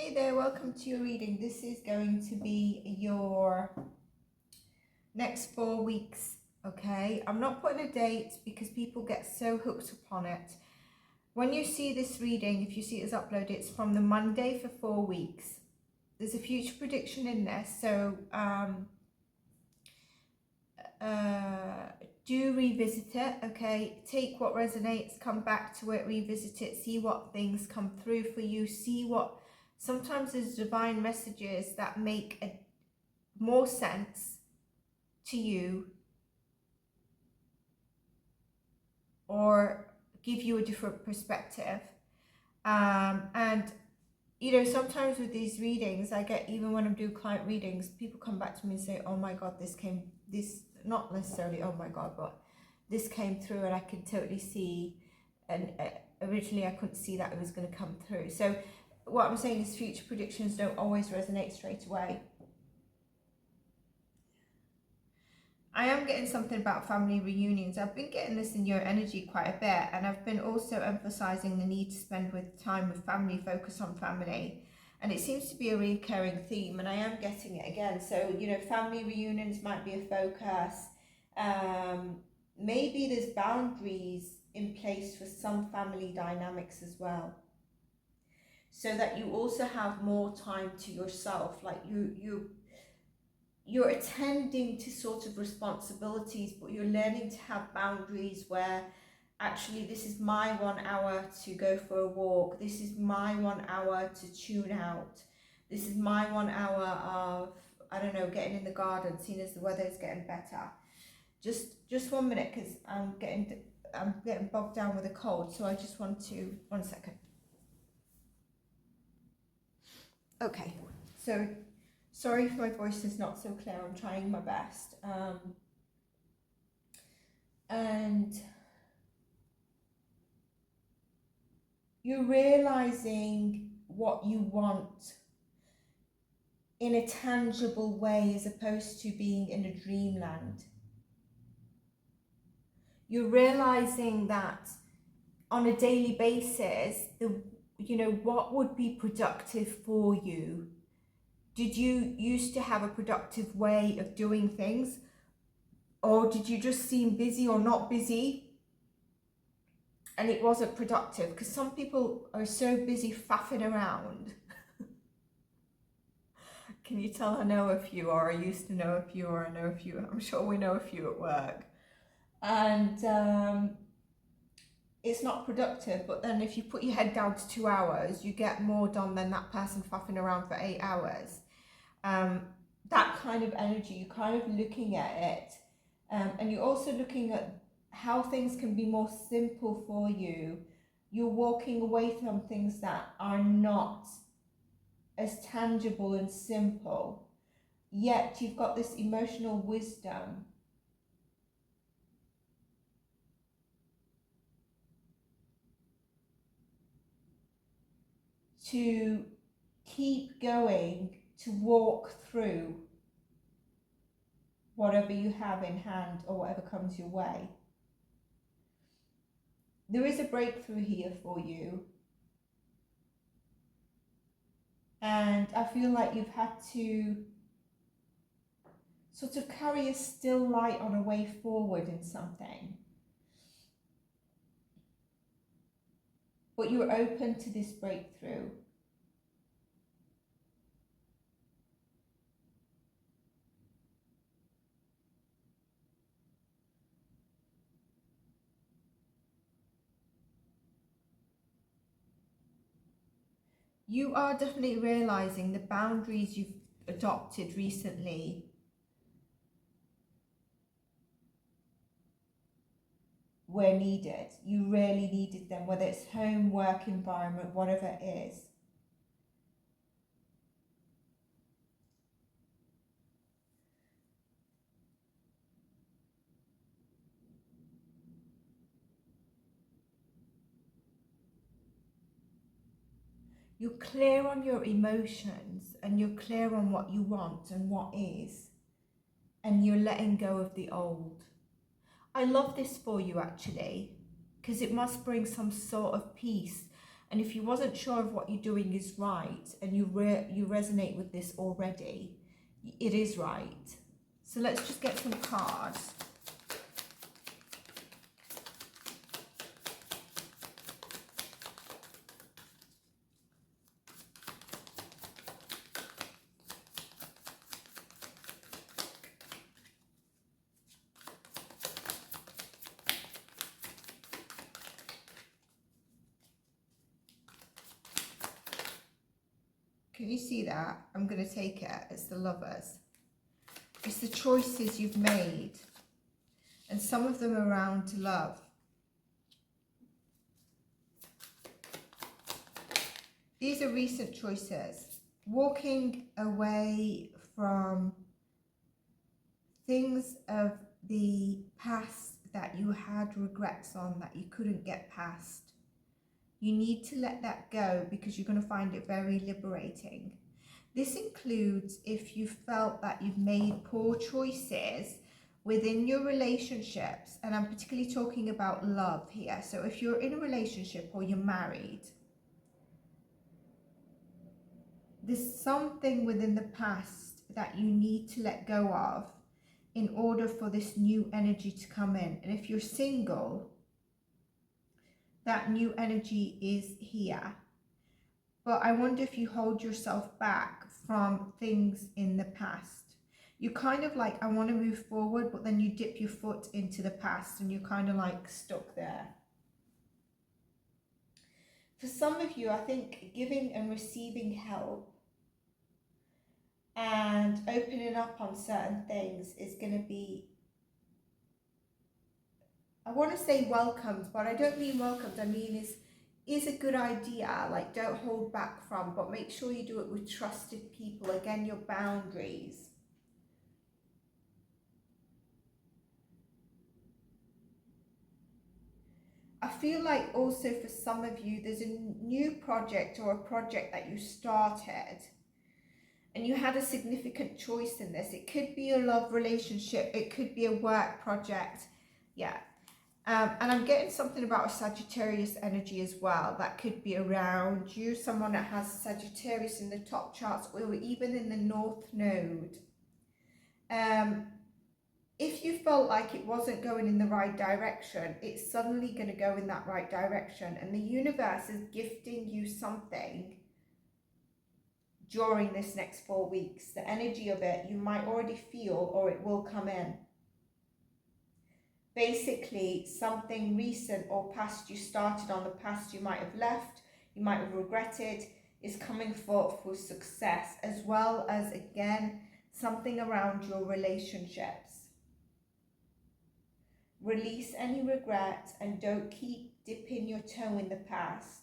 Hey there, welcome to your reading. This is going to be your next 4 weeks, okay? I'm not putting a date because people get so hooked upon it. When you see this reading, if you see it as uploaded, it's from the Monday for 4 weeks. There's a future prediction in there, so do revisit it, okay? Take what resonates, come back to it, revisit it, see what things come through for you, see what... Sometimes there's divine messages that make more sense to you or give you a different perspective. And you know, sometimes with these readings, I get, even when I'm doing client readings, people come back to me and say, oh my God, this, not necessarily oh my God, but this came through and I can totally see, and originally I couldn't see that it was going to come through. So what I'm saying is future predictions don't always resonate straight away. I am getting something about family reunions. I've been getting this in your energy quite a bit, and I've been also emphasizing the need to spend time with family, focus on family, and it seems to be a recurring theme, and I am getting it again. So, you know, family reunions might be a focus. Maybe there's boundaries in place for some family dynamics as well, so that you also have more time to yourself. Like you're attending to sort of responsibilities, but you're learning to have boundaries where actually this is my 1 hour to go for a walk, this is my 1 hour to tune out, this is my 1 hour of, I don't know, getting in the garden, seeing as the weather is getting better. Just 1 minute, because I'm getting bogged down with a cold, so I just want to, 1 second. Okay, so sorry if my voice is not so clear, I'm trying my best. And you're realizing what you want in a tangible way as opposed to being in a dreamland. You're realizing that on a daily basis, what would be productive for you. Did you used to have a productive way of doing things, or did you just seem busy or not busy and it wasn't productive? Because some people are so busy faffing around. Can you tell I know a few, or I used to know a few, or I know a few? I'm sure we know a few at work. And it's not productive, but then if you put your head down to 2 hours, you get more done than that person faffing around for 8 hours. That kind of energy, you're kind of looking at it, and you're also looking at how things can be more simple for you. You're walking away from things that are not as tangible and simple, yet you've got this emotional wisdom to keep going, to walk through whatever you have in hand or whatever comes your way. There is a breakthrough here for you, and I feel like you've had to sort of carry a still light on a way forward in something, but you're open to this breakthrough. You are definitely realizing the boundaries you've adopted recently were needed. You really needed them, whether it's home, work environment, whatever it is. You're clear on your emotions, and you're clear on what you want and what is, and you're letting go of the old. I love this for you actually, because it must bring some sort of peace. And if you wasn't sure of what you're doing is right, and you resonate with this already, it is right. So let's just get some cards. Can you see that? I'm going to take it as the Lovers. It's the choices you've made. And some of them around love. These are recent choices. Walking away from things of the past that you had regrets on, that you couldn't get past. You need to let that go because you're going to find it very liberating. This includes if you felt that you've made poor choices within your relationships, and I'm particularly talking about love here. So if you're in a relationship or you're married, there's something within the past that you need to let go of in order for this new energy to come in. And if you're single, that new energy is here. But I wonder if you hold yourself back from things in the past. You're kind of like, I want to move forward, but then you dip your foot into the past and you're kind of like stuck there. For some of you, I think giving and receiving help and opening up on certain things is going to be, I want to say welcomed, but I don't mean welcomed. I mean is a good idea. Like, don't hold back from, but make sure you do it with trusted people. Again, your boundaries. I feel like also for some of you, there's a new project or a project that you started and you had a significant choice in this. It could be a love relationship. It could be a work project. Yeah. And I'm getting something about a Sagittarius energy as well. That could be around you, someone that has Sagittarius in the top charts or even in the North Node. If you felt like it wasn't going in the right direction, it's suddenly going to go in that right direction. And the universe is gifting you something during this next 4 weeks. The energy of it, you might already feel, or it will come in. Basically, something recent or past you started on, the past you might have left, you might have regretted, is coming forth with success, as well as, again, something around your relationships. Release any regret and don't keep dipping your toe in the past.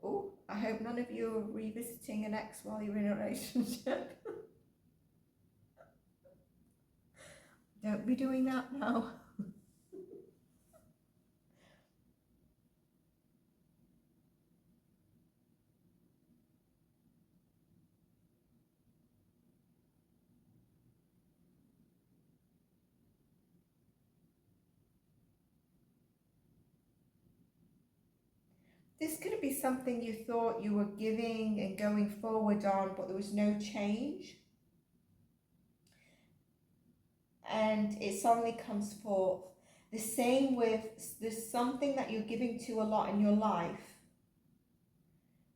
Oh, I hope none of you are revisiting an ex while you're in a relationship. Don't be doing that now. This could be something you thought you were giving and going forward on, but there was no change. And it suddenly comes forth. The same with, there's something that you're giving to a lot in your life,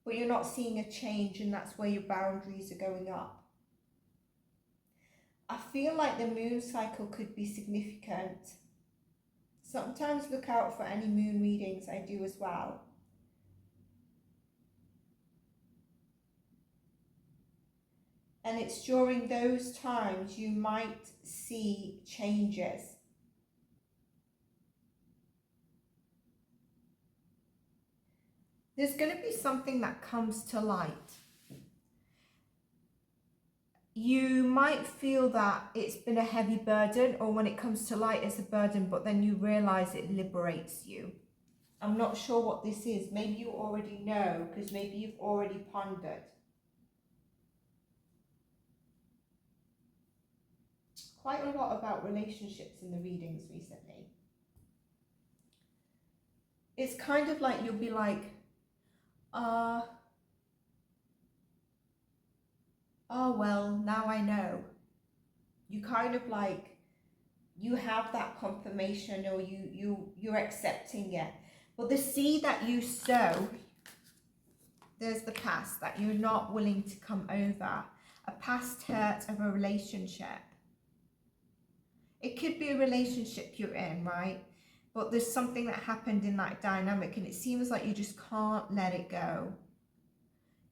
but you're not seeing a change, and that's where your boundaries are going up. I feel like the moon cycle could be significant. Sometimes look out for any moon readings. I do as well. And it's during those times you might see changes. There's going to be something that comes to light. You might feel that it's been a heavy burden, or when it comes to light it's a burden, but then you realize it liberates you. I'm not sure what this is. Maybe you already know, because maybe you've already pondered. Quite a lot about relationships in the readings recently. It's kind of like you'll be like, Oh, well, now I know. You kind of like, you have that confirmation, or you're accepting it. But the seed that you sow, there's the past that you're not willing to come over. A past hurt of a relationship. It could be a relationship you're in, right? But there's something that happened in that dynamic and it seems like you just can't let it go.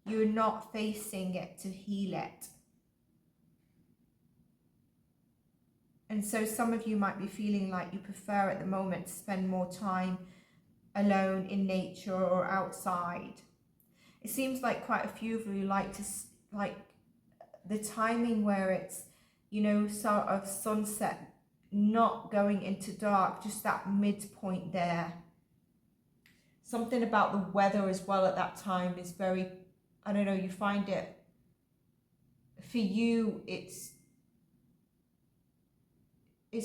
You're not facing it to heal it. And so some of you might be feeling like you prefer at the moment to spend more time alone in nature or outside. It seems like quite a few of you like to, like the timing where it's, you know, sort of sunset, not going into dark, just that midpoint there. Something about the weather as well at that time is very, I don't know, you find it, for you, it's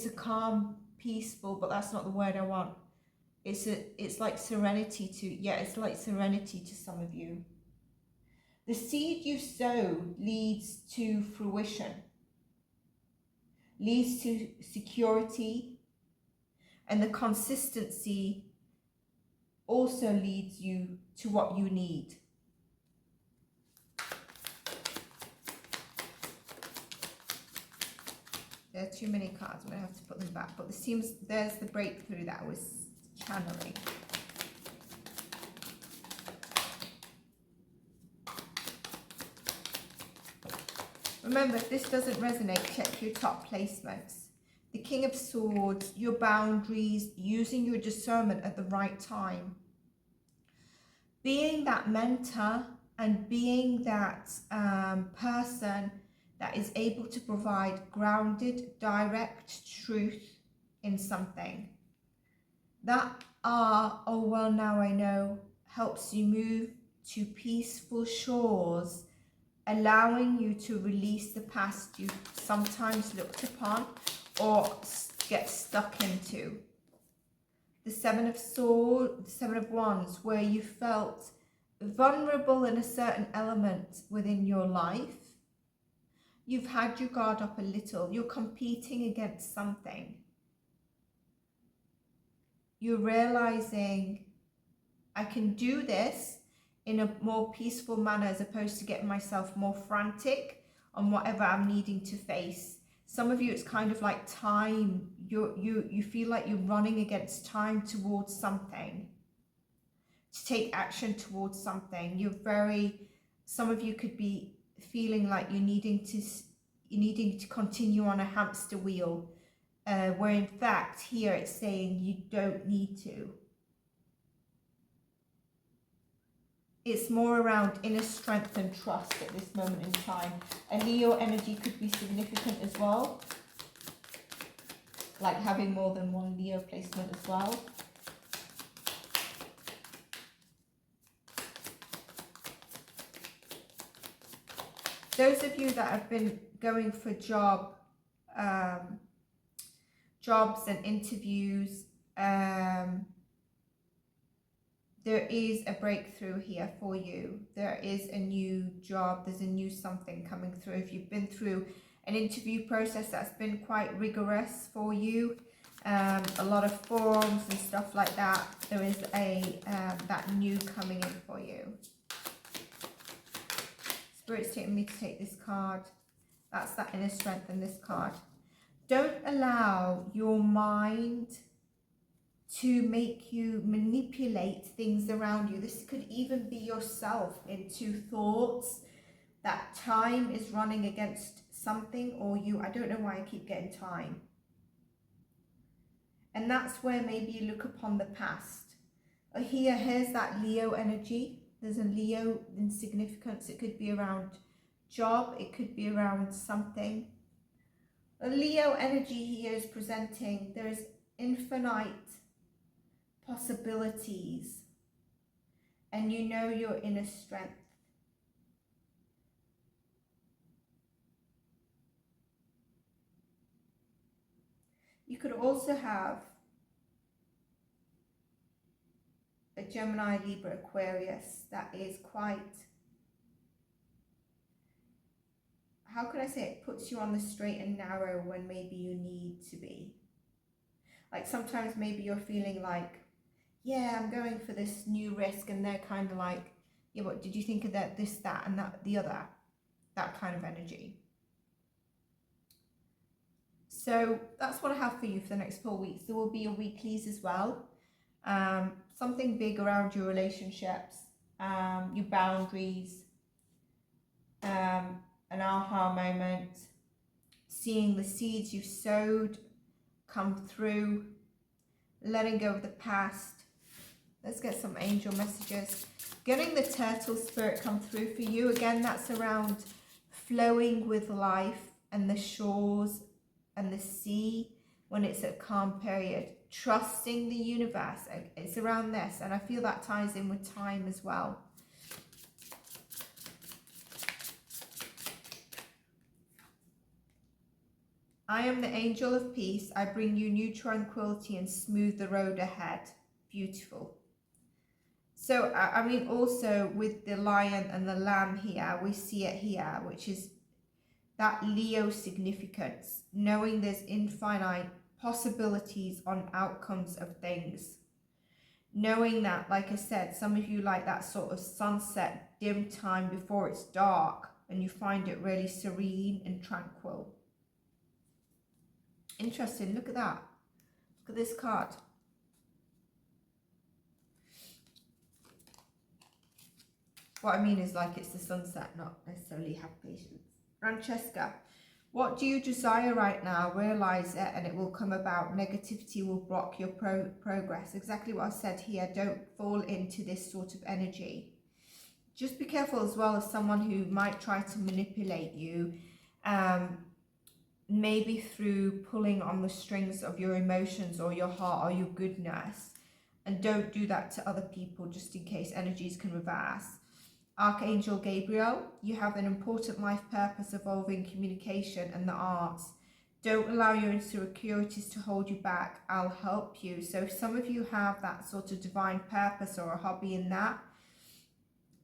a calm, peaceful, but that's not the word I want. It's like serenity to, yeah, it's like serenity to some of you. The seed you sow leads to fruition, leads to security, and the consistency also leads you to what you need. There are too many cards, I'm going to have to put them back, but there's the breakthrough that I was channeling. Remember, if this doesn't resonate, check your top placements. The King of Swords, your boundaries, using your discernment at the right time. Being that mentor and being that person that is able to provide grounded, direct truth in something. That oh well, now I know, helps you move to peaceful shores, allowing you to release the past you sometimes looked upon or get stuck into. The Seven of Swords, the Seven of Wands, where you felt vulnerable in a certain element within your life. You've had your guard up a little. You're competing against something. You're realizing, I can do this in a more peaceful manner as opposed to getting myself more frantic on whatever I'm needing to face. Some of you, it's kind of like time. You feel like you're running against time towards something, to take action towards something. Some of you could be feeling like you're needing to continue on a hamster wheel, where in fact here it's saying you don't need to. It's more around inner strength and trust at this moment in time. And Leo energy could be significant as well, like having more than one Leo placement as well. Those of you that have been going for jobs and interviews, there is a breakthrough here for you. There is a new job, there's a new something coming through. If you've been through an interview process that's been quite rigorous for you, a lot of forms and stuff like that, there is that new coming in for you. Spirit's taking me to take this card. That's that inner strength in this card. Don't allow your mind to make you manipulate things around you. This could even be yourself into thoughts that time is running against something, or you, I don't know why I keep getting time. And that's where maybe you look upon the past. Here's that Leo energy. There's a Leo in significance. It could be around job. It could be around something. A Leo energy here is presenting there is infinite possibilities, and you know your inner strength. You could also have a Gemini, Libra, Aquarius, that is quite, how can I say it, puts you on the straight and narrow when maybe you need to be. Like sometimes maybe you're feeling like, yeah, I'm going for this new risk, and they're kind of like, yeah, what did you think of that, this, that, and that, the other? That kind of energy. So that's what I have for you for the next 4 weeks. There will be your weeklies as well. Something big around your relationships, your boundaries, an aha moment, seeing the seeds you've sowed come through, letting go of the past. Let's get some angel messages. Getting the turtle spirit come through for you. Again, that's around flowing with life and the shores and the sea when it's a calm period. Trusting the universe. It's around this, and I feel that ties in with time as well. I am the angel of peace. I bring you new tranquility and smooth the road ahead. Beautiful. So, I mean, also with the lion and the lamb here, we see it here, which is that Leo significance, knowing there's infinite possibilities on outcomes of things. Knowing that, like I said, some of you like that sort of sunset, dim time before it's dark, and you find it really serene and tranquil. Interesting, look at that. Look at this card. What I mean is, like, it's the sunset, not necessarily have patience. Francesca, what do you desire right now? Realize it and it will come about. Negativity will block your progress. Exactly what I said here. Don't fall into this sort of energy. Just be careful as well of someone who might try to manipulate you, maybe through pulling on the strings of your emotions or your heart or your goodness. And don't do that to other people, just in case energies can reverse. Archangel Gabriel, you have an important life purpose evolving communication and the arts. Don't allow your insecurities to hold you back. I'll help you. So some of you have that sort of divine purpose or a hobby in that.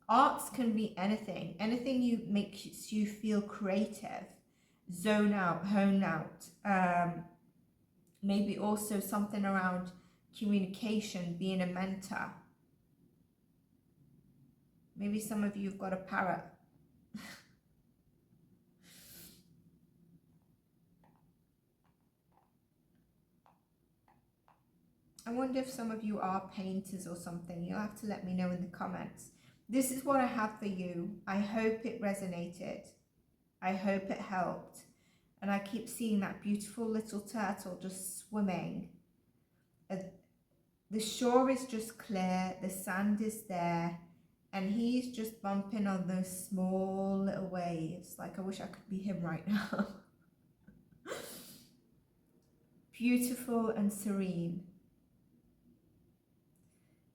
Arts can be anything. Anything you makes you feel creative. Zone out, hone out. Maybe also something around communication, being a mentor. Maybe some of you have got a parrot. I wonder if some of you are painters or something. You'll have to let me know in the comments. This is what I have for you. I hope it resonated. I hope it helped. And I keep seeing that beautiful little turtle just swimming. The shore is just clear. The sand is there. And he's just bumping on those small little waves. Like, I wish I could be him right now. Beautiful and serene.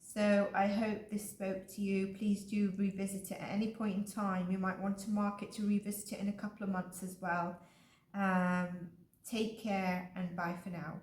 So I hope this spoke to you. Please do revisit it at any point in time. You might want to mark it to revisit it in a couple of months as well. Take care and bye for now.